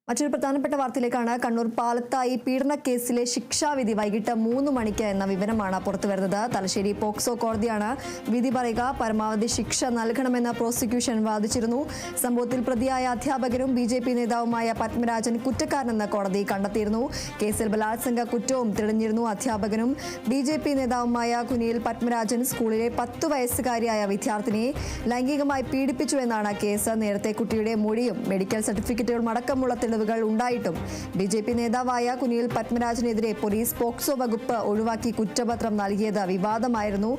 മറ്റൊരു പ്രധാനപ്പെട്ട വാർത്തയിലേക്കാണ്. കണ്ണൂർ പാലത്തായി പീഡനക്കേസിലെ ശിക്ഷാവിധി വൈകിട്ട് 3 മണിക്ക് എന്ന വിവരമാണ് പുറത്തുവരുന്നത്. തലശ്ശേരി പോക്സോ കോടതിയാണ് വിധി പറയുക. പരമാവധി ശിക്ഷ നൽകണമെന്ന് പ്രോസിക്യൂഷൻ വാദിച്ചിരുന്നു. സംഭവത്തിൽ പ്രതിയായ അധ്യാപകരും BJP നേതാവുമായ പത്മരാജൻ കുറ്റക്കാരനെന്ന് കോടതി കണ്ടെത്തിയിരുന്നു. കേസിൽ ബലാത്സംഗ കുറ്റവും തെളിഞ്ഞിരുന്നു. അധ്യാപകനും BJP നേതാവുമായ കുനിയിൽ പത്മരാജൻ സ്കൂളിലെ 10 വയസ്സുകാരിയായ വിദ്യാർത്ഥിനിയെ ലൈംഗികമായി പീഡിപ്പിച്ചുവെന്നാണ് കേസ്. നേരത്തെ കുട്ടിയുടെ മൊഴിയും മെഡിക്കൽ സർട്ടിഫിക്കറ്റുകളും അടക്കമുള്ള തെളിവുകൾ ഉണ്ടായിട്ടും BJP നേതാവായ കുനിയിൽ പത്മരാജനെതിരെ പോലീസ് പോക്സോ വകുപ്പ് ഒഴിവാക്കി കുറ്റപത്രം നൽകിയത് വിവാദമായിരുന്നു.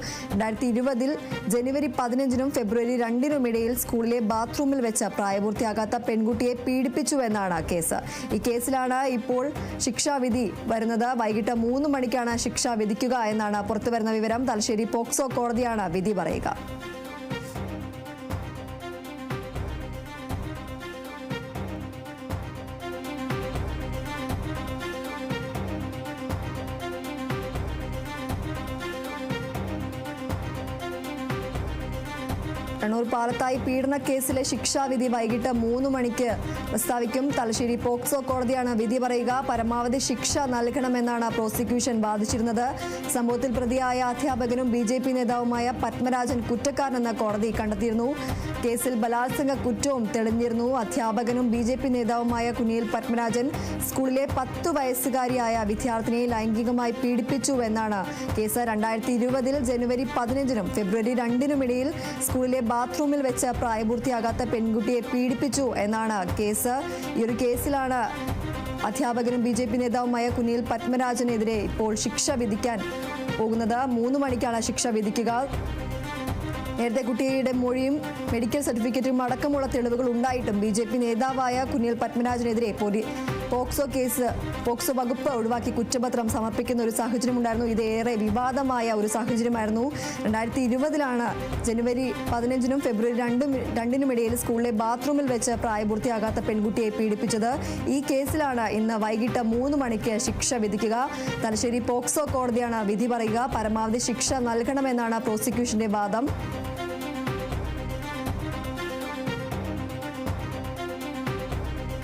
2020 ജനുവരി 15-നും ഫെബ്രുവരി 2-നും ഇടയിൽ സ്കൂളിലെ ബാത്റൂമിൽ വെച്ച് പ്രായപൂർത്തിയാകാത്ത പെൺകുട്ടിയെ പീഡിപ്പിച്ചുവെന്നാണ് കേസ്. ഈ കേസിലാണ് ഇപ്പോൾ ശിക്ഷാവിധി വരുന്നത്. വൈകിട്ട് 3 മണിക്കാണ് ശിക്ഷ വിധിക്കുക എന്നാണ് പുറത്തുവരുന്ന വിവരം. തലശ്ശേരി പോക്സോ കോടതിയാണ് വിധി പറയുക. കണ്ണൂർ പാലത്തായി പീഡനക്കേസിലെ ശിക്ഷാവിധി വൈകിട്ട് 3 മണിക്ക് പ്രസ്താവിക്കും. തലശ്ശേരി പോക്സോ കോടതിയാണ് വിധി പറയുക. പരമാവധി ശിക്ഷ നൽകണമെന്നാണ് പ്രോസിക്യൂഷൻ വാദിച്ചിരുന്നത്. സംഭവത്തിൽ പ്രതിയായ അധ്യാപകനും BJP നേതാവുമായ പത്മരാജൻ കുറ്റക്കാരനെന്ന് കോടതി കണ്ടെത്തിയിരുന്നു. കേസിൽ ബലാത്സംഗ കുറ്റവും തെളിഞ്ഞിരുന്നു. അധ്യാപകനും BJP നേതാവുമായ കുനിയിൽ പത്മരാജൻ സ്കൂളിലെ 10 വയസ്സുകാരിയായ വിദ്യാർത്ഥിനിയെ ലൈംഗികമായി പീഡിപ്പിച്ചുവെന്നാണ് കേസ്. 2020 ജനുവരി 15-നും ഫെബ്രുവരി 2-നും ഇടയിൽ സ്കൂളിലെ ബാത്റൂമിൽ വെച്ച് പ്രായപൂർത്തിയാകാത്ത പെൺകുട്ടിയെ പീഡിപ്പിച്ചു എന്നാണ് കേസ്. ഈ ഒരു കേസിലാണ് അധ്യാപകനും BJP നേതാവുമായ കുനിയിൽ പത്മരാജനെതിരെ ഇപ്പോൾ ശിക്ഷ വിധിക്കാൻ പോകുന്നത്. 3 മണിക്കാണ് ശിക്ഷ വിധിക്കുക. നേരത്തെ കുട്ടിയുടെ മൊഴിയും മെഡിക്കൽ സർട്ടിഫിക്കറ്റും അടക്കമുള്ള തെളിവുകൾ ഉണ്ടായിട്ടും BJP നേതാവായ കുനിയിൽ പത്മരാജനെതിരെ പോക്സോ വകുപ്പ് ഒഴിവാക്കി കുറ്റപത്രം സമർപ്പിക്കുന്ന ഒരു സാഹചര്യമുണ്ടായിരുന്നു. ഇത് ഏറെ വിവാദമായ ഒരു സാഹചര്യമായിരുന്നു. 2020 ജനുവരി 15-നും ഫെബ്രുവരി 2-നും ഇടയിൽ സ്കൂളിലെ ബാത്റൂമിൽ വെച്ച് പ്രായപൂർത്തിയാകാത്ത പെൺകുട്ടിയെ പീഡിപ്പിച്ചത്. ഈ കേസിലാണ് ഇന്ന് വൈകിട്ട് 3 മണിക്ക് ശിക്ഷ വിധിക്കുക. തലശ്ശേരി പോക്സോ കോടതിയാണ് വിധി പറയുക. പരമാവധി ശിക്ഷ നൽകണമെന്നാണ് പ്രോസിക്യൂഷന്റെ വാദം.